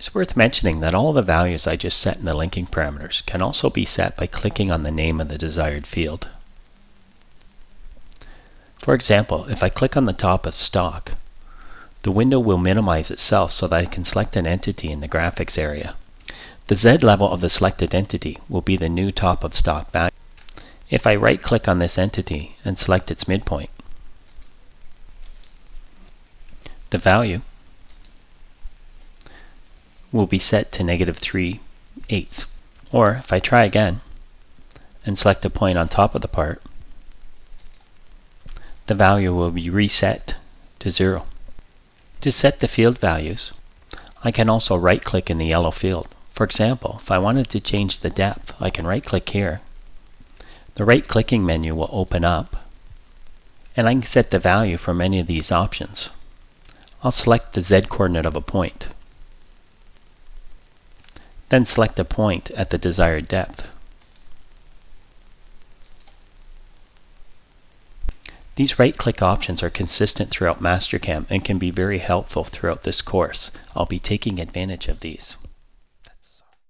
It's worth mentioning that all the values I just set in the linking parameters can also be set by clicking on the name of the desired field. For example, if I click on the top of stock, the window will minimize itself so that I can select an entity in the graphics area. The Z level of the selected entity will be the new top of stock value. If I right-click on this entity and select its midpoint, the value will be set to -3/8. Or if I try again and select a point on top of the part, the value will be reset to 0. To set the field values, I can also right-click in the yellow field. For example, if I wanted to change the depth, I can right-click here. The right-clicking menu will open up, and I can set the value from any of these options. I'll select the Z coordinate of a point, then select a point at the desired depth. These right-click options are consistent throughout Mastercam and can be very helpful throughout this course. I'll be taking advantage of these.